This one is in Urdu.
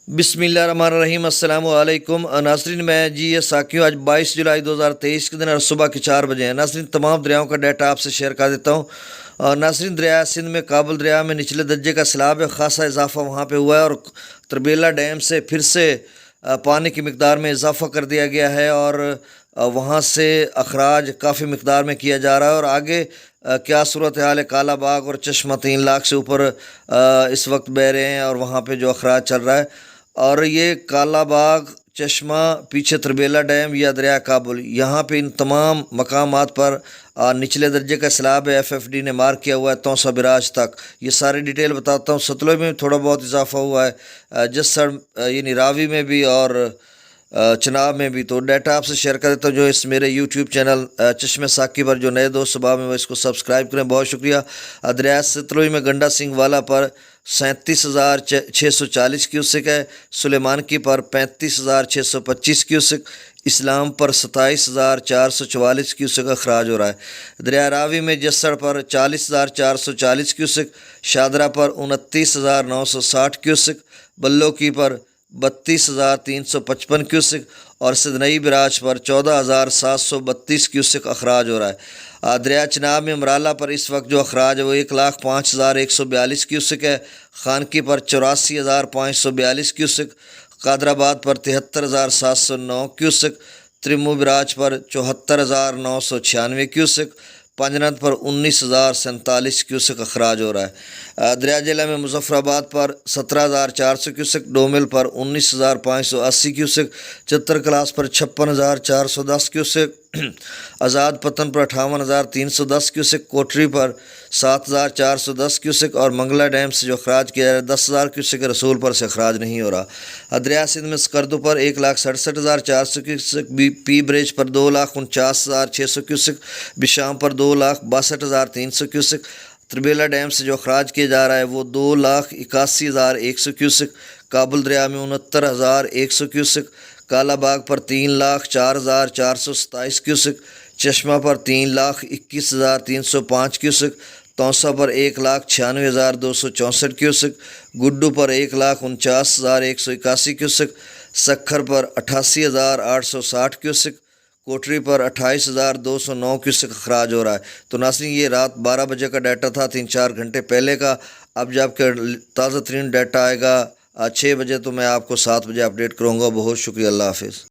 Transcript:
بسم اللہ الرحمن الرحیم۔ السلام علیکم ناظرین، میں یہ ساکیوں آج 22 جولائی 2023 کے دن اور صبح کے 4 بجے ہیں۔ ناظرین، تمام دریاؤں کا ڈیٹا آپ سے شیئر کر دیتا ہوں۔ ناظرین، دریا سندھ میں کابل دریا میں نچلے درجے کا سیلاب ہے، خاصا اضافہ وہاں پہ ہوا ہے اور تربیلا ڈیم سے پھر سے پانی کی مقدار میں اضافہ کر دیا گیا ہے اور وہاں سے اخراج کافی مقدار میں کیا جا رہا ہے۔ اور آگے کیا صورتحال ہے؟ کالا باغ اور چشمہ 3 لاکھ سے اوپر اس وقت بہہ رہے ہیں اور وہاں پہ جو اخراج چل رہا ہے، اور یہ کالا باغ، چشمہ، پیچھے تربیلا ڈیم یا دریا کابل، یہاں پہ ان تمام مقامات پر نچلے درجے کا سیلاب ہے۔ FFD نے مارک کیا ہوا ہے توسا براج تک۔ یہ ساری ڈیٹیل بتاتا ہوں۔ ستلج میں تھوڑا بہت اضافہ ہوا ہے، جسڑ یعنی راوی میں بھی اور چناب میں بھی۔ تو ڈیٹا آپ سے شیئر کر دیتا ہوں۔ جو اس میرے YouTube چینل چشمہ ساکی پر جو نئے دوست صبح میں وہ اس کو سبسکرائب کریں، بہت شکریہ۔ دریا ستلج میں گنڈا سنگھ والا پر 37,640 کیوسک ہے، سلیمان کی پر 35,625 کیوسک، اسلام پر 27,444 کیوسک اخراج ہو رہا ہے۔ دریا راوی میں جسڑ پر 40,440 کیوسک، شادرہ پر 29,960 کیوسک، بلو کی پر 32,355 کیوسک اور سدنئی براج پر 14,732 کیوسک اخراج ہو رہا ہے۔ دریا چناب میں مرالہ پر اس وقت جو اخراج ہے وہ 1,05,142 کیوسک ہے، خانکی پر 84,542 کیوسک، قادر آباد پر 73,709 کیوسک، ترمو براج پر 74,996 کیوسک، پنجنت پر 19,047 کیوسک اخراج ہو رہا ہے۔ دریا ضلع میں مظفر آباد پر 17,400 کیوسک، ڈومل پر 19,580 کیوسک، چتر کلاس پر 56,410 کیوسک، آزاد پتن پر 58,310 کیوسک، کوٹری پر 7,410 کیوسک اور منگلہ ڈیم سے جو اخراج کیا جا رہا ہے 10,000 کیوسک، رسول پر سے اخراج نہیں ہو رہا۔ دریا سندھ میں سکردو پر 1,67,400 کیوسک، پی برج پر 2,49,600 کیوسک، بشام پر 2,62,300 کیوسک، تربیلا ڈیم سے جو اخراج کیا جا رہا ہے وہ 2,81,100 کیوسک، کابل دریا میں 69,100 کیوسک، کالا باغ پر 3,04,427 کیوسک، چشمہ پر 3,21,305 کیوسک، توسا پر 1,96,264 کیوسک، گڈو پر 1,49,181 کیوسک، سکھر پر 88,860 کیوسک، کوٹری پر 28,209 کیوسک اخراج ہو رہا ہے۔ تو ناظرین، یہ رات 12 بجے کا ڈیٹا تھا، 3-4 گھنٹے پہلے کا۔ اب جب کہ تازہ ترین ڈیٹا آئے گا 6 بجے تو میں آپ کو 7 بجے اپڈیٹ کروں گا۔ بہت شکریہ، اللہ حافظ۔